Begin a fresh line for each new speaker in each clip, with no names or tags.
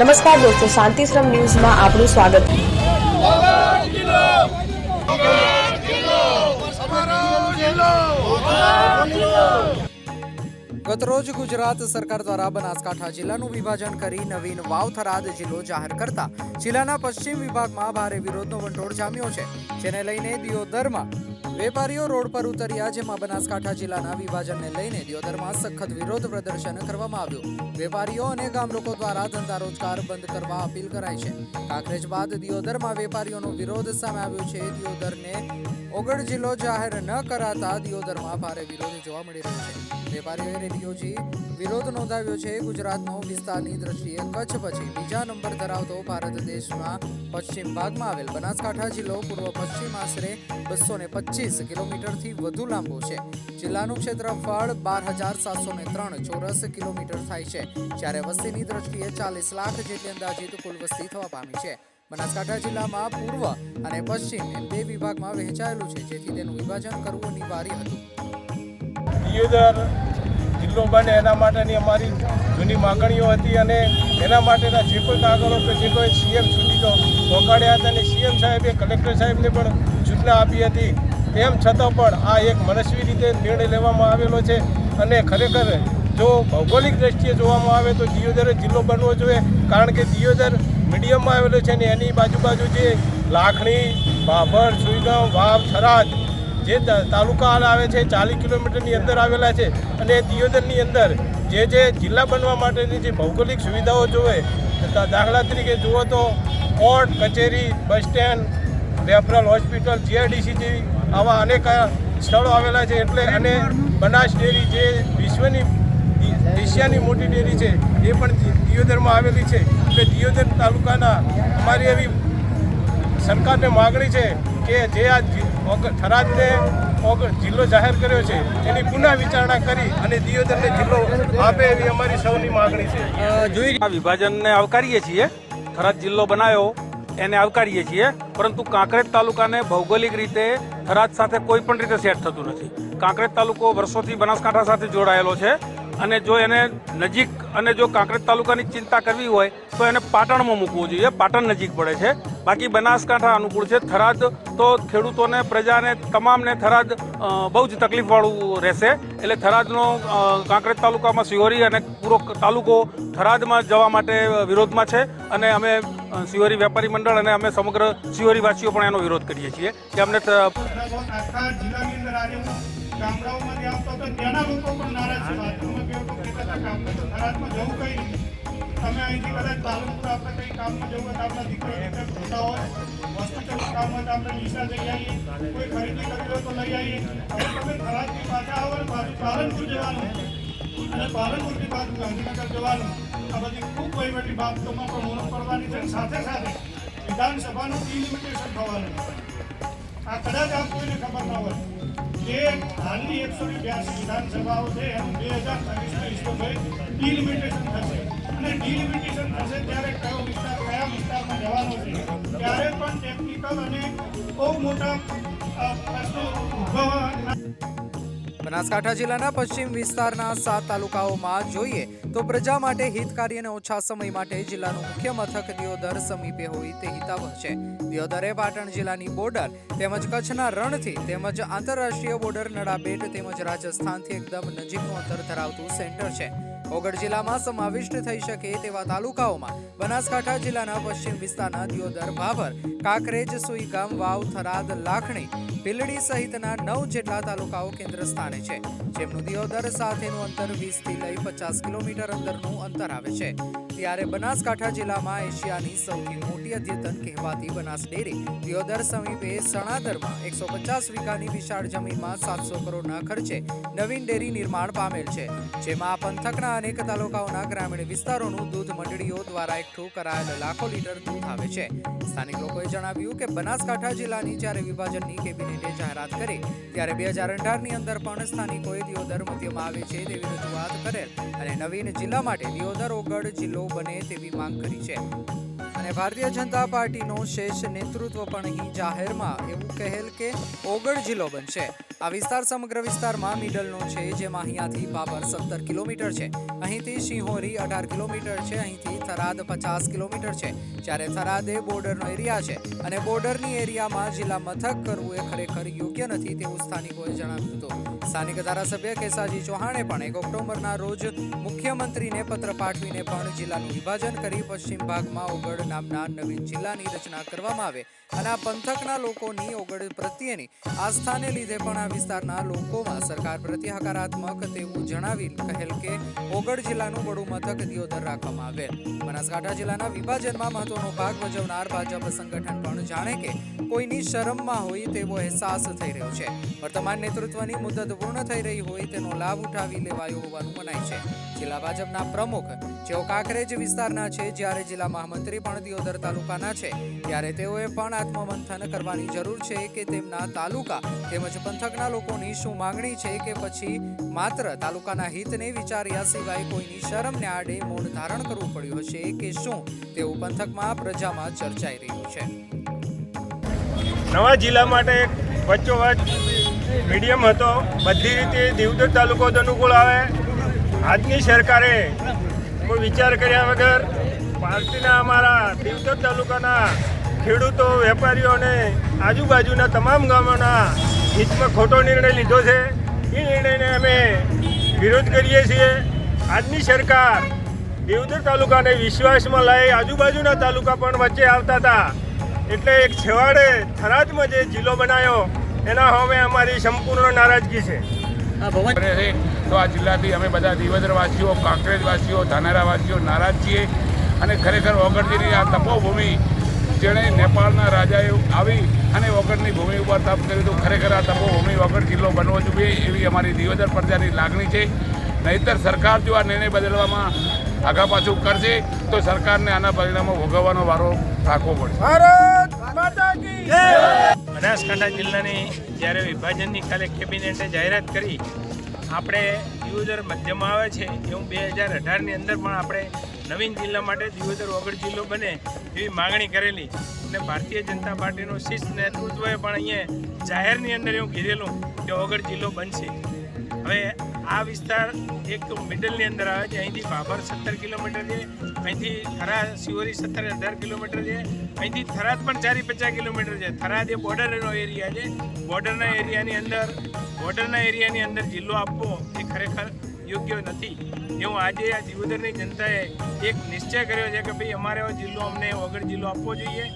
નમસ્કાર દોસ્તો, શાંતિશ્રમ ન્યૂઝમાં આપનું સ્વાગત છે।
ગતરોજ ગુજરાત સરકાર દ્વારા બનાસકાંઠા જિલ્લાનું વિભાજન કરી નવીન વાવ થરાદ જિલ્લો જાહેર કરતા જિલ્લાના પશ્ચિમ વિભાગમાં ભારે વિરોધનો વંટોળ જામ્યો છે, જેને લઈને દિયોદરમાં વેપારીઓ રોડ પર ઉતર્યા, જેમાં બનાસકાંઠા જિલ્લાના વિભાજનને લઈને દિયોદરમાં સખત વિરોધ પ્રદર્શન કરવામાં આવ્યું। વેપારીઓ અને ગામ લોકો દ્વારા ધંધા રોજગાર બંધ કરવા અપીલ કરાઈ છે। કાંકરેજ બાદ દિયોદરમાં વેપારીઓનો વિરોધ સામે આવ્યો છે। દિયોદરને ઓગળ જિલ્લો જાહેર ન કરાતા દિયોદરમાં ભારે વિરોધ જોવા મળી રહ્યો છે। વેપારીઓએ રેલી યોજી વિરોધ નોંધાવ્યો છે। ગુજરાતનો વિસ્તારની દ્રષ્ટિએ કચ્છ પછી બીજા નંબર ધરાવતો ભારત દેશમાં પશ્ચિમ ભાગમાં આવેલ બનાસકાંઠા જિલ્લો પૂર્વ પશ્ચિમ આશરે 225 કિલોમીટરથી વધુ લાંબો છે। જિલ્લાનું ક્ષેત્રફળ 12,703 ચોરસ કિલોમીટર થાય છે, જ્યારે વસ્તીની દ્રષ્ટિએ 40 લાખ જેટલી અંદાજિત કુલ વસ્તી થવા પામી છે। બનાસકાંઠા જિલ્લામાં પૂર્વ અને પશ્ચિમ એમ બે વિભાગમાં વહેંચાયેલું છે, જેથી તેનું વિભાજન કરવું અનિવાર્ય હતું।
દિયોદર જિલ્લો બને એના માટેની અમારી જૂની માગણીઓ હતી અને એના માટેના જે કોઈ કાગળો કે જે કોઈ સીએમ સુધી તો પહોંચાડ્યા હતા અને સીએમ સાહેબે કલેક્ટર સાહેબને પણ સૂચના આપી હતી। તેમ છતાં પણ આ એક મનસ્વી રીતે નિર્ણય લેવામાં આવેલો છે અને ખરેખર જો ભૌગોલિક દ્રષ્ટિએ જોવામાં આવે તો દિયોદર જિલ્લો બનવો જોઈએ, કારણ કે દિયોદર મીડિયમમાં આવેલો છે ને એની બાજુ જે લાખણી, બાબર, સુઈગામ, વાવ, થરાદ જે તાલુકા આવે છે 40 કિલોમીટરની અંદર આવેલા છે અને દિયોદરની અંદર જે જિલ્લા બનવા માટેની જે ભૌગોલિક સુવિધાઓ જોઈએ, દાખલા તરીકે જુઓ તો કોર્ટ, કચેરી, bus stand, referral hospital, GIDC જેવી આવા અનેક સ્થળો આવેલા છે। એટલે અને બનાસ ડેરી જે વિશ્વની એશિયાની મોટી ડેરી છે એ પણ દિયોદરમાં આવેલી છે। એટલે દિયોદર તાલુકાના અમારી એવી સરકારને માગણી છે કે જે આ થરાદને જિલ્લો જાહેર કર્યો છે એની પુનઃ વિચારણા કરી અને દિયોદરને જિલ્લો આપે એવી અમારી સૌની માગણી છે।
આ વિભાજનને આવકારીએ છીએ, થરાદ જિલ્લો બનાવ્યો એને આવકારીએ છીએ, પરંતુ કાંકરેજ તાલુકાને ભૌગોલિક રીતે થરાદ સાથે કોઈ પણ રીતે સેટ થતું નથી। કાંકરેજ તાલુકો વર્ષોથી બનાસકાંઠા સાથે જોડાયેલો છે અને જો એને નજીક અને જો કાંકરેજ તાલુકાની ચિંતા કરવી હોય તો એને પાટણમાં મૂકવું જોઈએ, પાટણ નજીક પડે છે, બાકી બનાસકાંઠા અનુકૂળ છે। થરાદ તો ખેડૂતોને, પ્રજાને, તમામને થરાદ બહુ જ તકલીફવાળું રહેશે। એટલે થરાદનો કાંકરેજ તાલુકામાં સિહોરી અને પૂરો તાલુકો થરાદમાં જવા માટે વિરોધમાં છે અને અમે સિહોરી વેપારી મંડળ અને અમે સમગ્ર સિહોરીવાસીઓ પણ એનો વિરોધ કરીએ છીએ કે અમને
ગામડાઓમાંથી આવતો તો ત્યાંના લોકો પણ નારાજ છે। વાતમાં કેવો તો કહેતા હતા કે થરાદમાં જવું કઈ નહીં, તમે અહીંથી કદાચ પાલનપુર આપણે કંઈ કામમાં જવું હોય તો આપણા દીકરો ખોટા હોય, હોસ્પિટલનું કામ હોય તો આપણે નિશા જઈ આવીએ, કોઈ ખરીદી કરવી હોય તો લઈ આવીએ। હવે તમે થરાદથી પાછા આવો ને પાછું પાલનપુર જવાનું અને પાલનપુરથી પાછું ગાંધીનગર જવાનું, આ બધી ખૂબ વહીવટી બાબતોમાં પણ મોડો પડવાની છે। સાથે સાથે વિધાનસભાનું ડિલિમિટેશન થવાનું, આ કદાચ આપ કોઈને ખબર ના હોય જે હાલની 182 વિધાનસભાઓ છે એનું 2023 ઈસવીસન ડિલિમિટેશન થશે અને ડિલિમિટેશન થશે ત્યારે કયો વિસ્તાર કયા વિસ્તારમાં જવાનો છે ત્યારે પણ ટેકનિકલ અને બહુ મોટા પ્રશ્નો ઉદ્ભવવાના।
બનાસકાંઠા જિલ્લાના પશ્ચિમ વિસ્તારના 7 તાલુકાઓમાં જોઈએ તો પ્રજા માટે હિતકારી અને ઓછા સમય માટે જિલ્લાનું મુખ્ય મથક દિયોદર સમીપે હોય તે હિતાવહ છે। દિયોદર એ પાટણ જિલ્લાની બોર્ડર તેમજ કચ્છના રણથી તેમજ આંતરરાષ્ટ્રીય બોર્ડર નડાબેટ તેમજ રાજસ્થાનથી એકદમ નજીકનું અંતર ધરાવતું સેન્ટર છે। ઓગળ જિલ્લામાં સમાવિષ્ટ થઈ શકે તેવા તાલુકાઓમાં બનાસકાંઠા જિલ્લાના પશ્ચિમ વિસ્તારના દિયોદર, ભાભર, કાંકરેજ, સુઈગામ, વાવ, થરાદ, લાખણી, ભીલડી સહિતના 9 જેટલા તાલુકાઓ કેન્દ્ર સ્થાને છે, જેમનું દિયોદર સાથેનું અંતર 20 થી લઈ 50 કિલોમીટર અંદરનું અંતર આવે છે। ત્યારે બનાસકાંઠા જિલ્લામાં એશિયાની સૌથી મોટી અદ્યતન કહેવાતી બનાસ ડેરી દિયોદર સમીપે સણાદરમાં 150 વીઘાની વિશાળ જમીનમાં 700 કરોડના ખર્ચે નવીન ડેરી નિર્માણ પામેલ છે, જેમાં પંથકના અનેક તાલુકાઓના ગ્રામીણ વિસ્તારોનું દૂધ મંડળીઓ દ્વારા એકઠું કરાયેલ લાખો લીટર દૂધ આવે છે। સ્થાનિક લોકોએ જણાવ્યું કે બનાસકાંઠા જિલ્લાની જ્યારે વિભાજનની કેબિનેટે જાહેરાત કરી ત્યારે 2018ની અંદર પણ સ્થાનિકોએ દિયોદર મધ્યમાં આવે છે તેવી રજૂઆત કરેલ અને નવીન જિલ્લા માટે દિયોદર ઓગળ જિલ્લો બને તેવી માંગ કરી છે। અને ભારતીય જનતા પાર્ટીનો શેષ નેતૃત્વ પણ અહીં જાહેરમાં એવું કહેલ કે ઓગળ જિલ્લો બનશે, આ વિસ્તાર સમગ્ર વિસ્તારમાં મિડલનો છે, જેમાં અહીંયાથી બાબર 17 કિલોમીટર છે, અહીંથી શિહોરી 18 કિલોમીટર છે, અહીંથી થરાદ 50 કિલોમીટર છે, જ્યારે થરાદ એ બોર્ડરનો એરિયા છે અને બોર્ડરની એરિયામાં જિલ્લા મથક કરવું એ ખરેખર યોગ્ય નથી તેવું સ્થાનિકોએ જણાવ્યું હતું. સ્થાનિક ધારાસભ્ય કેસાજી ચૌહાણે પણ 1 ઓક્ટોબરના રોજ મુખ્યમંત્રીને પત્ર પાઠવીને પણ જિલ્લાનું વિભાજન કરી પશ્ચિમ ભાગમાં ઓગળ નામના નવીન જિલ્લાની રચના કરવામાં આવે અને આ પંથકના લોકોની ઓગળ પ્રત્યેની આસ્થાને લીધે પણ આ વિસ્તારના લોકોમાં સરકાર પ્રત્યે હકારાત્મક તેવું જણાવી કહેલ કે ઓગળ જિલ્લાનું વડું મથક દિયોદર રાખવામાં આવે. બનાસકાંઠા જિલ્લાના વિભાજનમાં મહત્વનો ભાગ ભજવનાર ભાજપ સંગઠન પણ જાણે કે કોઈની શરમમાં હોય તેવો અહેસાસ થઈ રહ્યો છે. વર્તમાન નેતૃત્વની મુદત પૂર્ણ થઈ રહી હોય તેનો લાભ ઉઠાવી લેવાયો હોવાનું મનાય છે. જિલ્લા ભાજપના પ્રમુખ જેઓ કાંકરેજ વિસ્તારના છે, જ્યારે જિલ્લા મહામંત્રી પણ દિયોદર તાલુકાના છે, ત્યારે તેઓએ પણ આત્મમંથન કરવાની જરૂર છે કે તેમના તાલુકા તેમજ પંથકના લોકોની શું માંગણી છે કે પછી માત્ર તાલુકાના હિતને વિચાર્યા સિવાય કોઈની શરમને આડે મૌન ધારણ કરવું પડ્યું હશે કે શું તેવું પંથકમાં પ્રજામાં ચર્ચાઈ રહ્યું છે.
નવા જિલ્લા માટે એક વચ્ચોવચ મીડિયમ હતો, બધી રીતે દિયોદર તાલુકો જ અનુકૂળ આવે. આજની સરકારે કોઈ વિચાર કર્યા વગર પાર્ટીના અમારા દિયોદર તાલુકાના ખેડૂતો, વેપારીઓ અને આજુબાજુના તમામ ગામોના હિતમાં ખોટો નિર્ણય લીધો છે. એ નિર્ણયને અમે વિરોધ કરીએ છીએ. આજની સરકાર દિયોદર તાલુકાને વિશ્વાસમાં લઈ આજુબાજુના તાલુકા પણ વચ્ચે આવતા હતા, એટલે એક છેવાડે થરાદમાં જે જિલ્લો બનાવ્યો એના હવે અમારી સંપૂર્ણ નારાજગી છે.
તો આ જિલ્લાથી અમે બધા દિયોદરવાસીઓ, કાંકરેજવાસીઓ, ધાનેરાવાસીઓ નારાજ છીએ અને ખરેખર ઓગળજીની આ તપોભૂમિ જેણે નેપાળના રાજાએ આવી અને ઓગળની ભૂમિ ઉપર તપ કર્યું હતું, ખરેખર આ તપોભૂમિ ઓગળ જિલ્લો બનવો જોઈએ એવી અમારી દિયોદર પ્રજાની લાગણી છે. નહીંતર સરકાર જો આ નિર્ણય બદલવામાં આગા પાછું કરશે તો સરકારને આના પરિણામો ભોગવવાનો વારો રાખવો પડશે.
બનાસકાંઠા જિલ્લાની જ્યારે વિભાજનની કાલે કેબિનેટે જાહેરાત કરી, આપણે દિયોદર મધ્યમાં આવે છે એવું 2018ની અંદર પણ આપણે નવીન જિલ્લા માટે દિયોદર ઓગળ જિલ્લો બને એવી માગણી કરેલી અને ભારતીય જનતા પાર્ટીનું શીર્ષ નેતૃત્વએ પણ અહીંયા જાહેરની અંદર એવું કીધેલું કે ઓગળ જિલ્લો બનશે. હવે આ વિસ્તાર એક મિડલની અંદર આવે છે, અહીંથી બાબર 17 કિલોમીટર છે, અહીંથી થરાદ શિહોરી 17-18 કિલોમીટર છે, અહીંથી થરાદ પણ 40-50 કિલોમીટર છે. થરાદ એ બોર્ડરનો એરિયા છે. બોર્ડરના એરિયાની અંદર જિલ્લો આપવો એ ખરેખર યોગ્ય નથી એવું આજે આ દિયોદરની જનતાએ એક નિશ્ચય કર્યો છે કે ભાઈ અમારે જિલ્લો અમને ઓગળ જિલ્લો આપવો જોઈએ.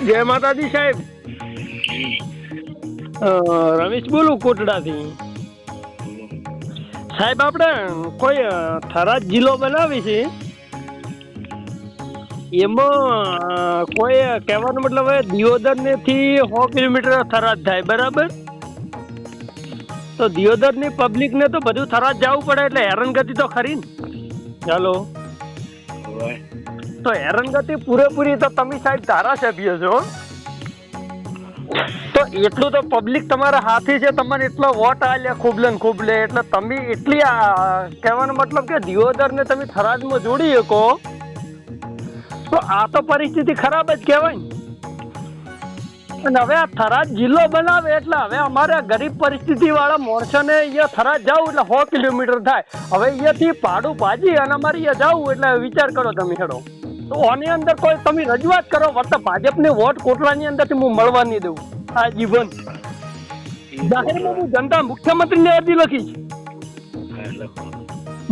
જય માતાજી સાહેબ, રમેશ બોલું કોટડાથી. સાહેબ, આપણે કોઈ થરાદ જિલ્લો બનાવી છે, એમાં કોઈ કહેવાનો મતલબ દિયોદર ને થી 100 કિલોમીટર થરાદ થાય, બરાબર? તો દિયોદર ની પબ્લિક ને તો બધું થરાદ જવું પડે, એટલે હેરાનગતિ તો ખરી ને. ચાલો, તો હેરાનગતિ પૂરેપૂરી તો તમે સાહેબ ધારાસભ્ય છો, તો એટલું તો પબ્લિક તમારા હાથી છે, તમને એટલો વોટ આલ્યા ખૂબલે ને ખૂબલે, એટલે તમે એટલી કહેવાનો મતલબ કે દિયોદર ને તમે થરાદમાં જોડી શકો, તો આ તો પરિસ્થિતિ ખરાબ જ કહેવાય ને. અને હવે આ થરાદ જિલ્લો બનાવે એટલે હવે અમારે ગરીબ પરિસ્થિતિ વાળા માણસોને અહીંયા થરાદ જવું એટલે 100 કિલોમીટર થાય. હવે અહીંયાથી ભાડું ભાજી અને અમારે અહીંયા જવું એટલે વિચાર કરો તમે હેડો. તો આની અંદર કોઈ તમે રજૂઆત કરો, વર્તા ભાજપને વોટ કોટલાની અંદરથી હું મળવા નહીં દઉં આ જીવન. જાહેરમાં હું જનતા મુખ્યમંત્રીને અરજી લખીશ,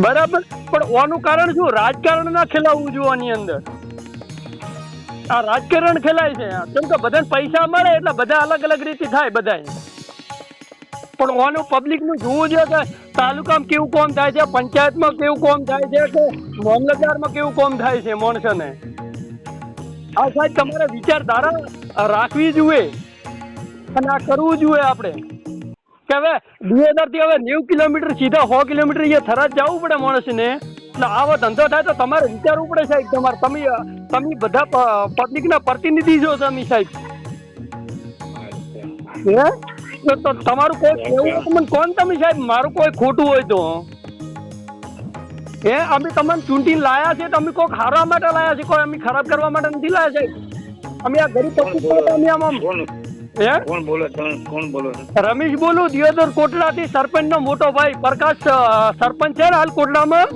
બરાબર, પણ આનું કારણ શું? રાજકારણ ના ખેલાવવું જોઈએ આની અંદર. આ રાજકારણ ખેલાય છે કેમ કે બધાને પૈસા મળે એટલે બધા અલગ અલગ રીતે થાય બધા, પણ આનું પબ્લિકનું જોવું જોઈએ કે તાલુકામાં કેવું કામ થાય છે, પંચાયતમાં કેવું કામ થાય છે, કે મામલતદારમાં કેવું કામ થાય છે માણસોને. આ સાહેબ તમારે વિચારધારા રાખવી જોઈએ અને આ કરવું જોઈએ આપણે કે હવે દિયોદરથી હવે 90 કિલોમીટર સીધા 100 કિલોમીટર અહીંયા થરાદ જવું પડે માણસને. એટલે આવો ધંધો થાય તો તમારે વિચારવું પડે સાહેબ. તમે બધા પબ્લિકના પ્રતિનિધિ છો તમે સાહેબ, તો તમારું કોઈ કેવું તમને કોણ તમે સાહેબ, મારું કોઈ ખોટું હોય તો અમે તમને ચૂંટીને લાયા છે, તમે કોઈ હારવા માટે લાયા છે, કોઈ અમે ખરાબ કરવા માટે નથી લાયા સાહેબ. અમે આ ગરીબ પબ્લિક અમે આમ હે
કોણ બોલો તમે? કોણ બોલો છો?
રમેશ બોલું, દિયોદર કોટડાથી સરપંચ નો મોટો ભાઈ પ્રકાશ સરપંચ છે ને હાલ કોટડામાં.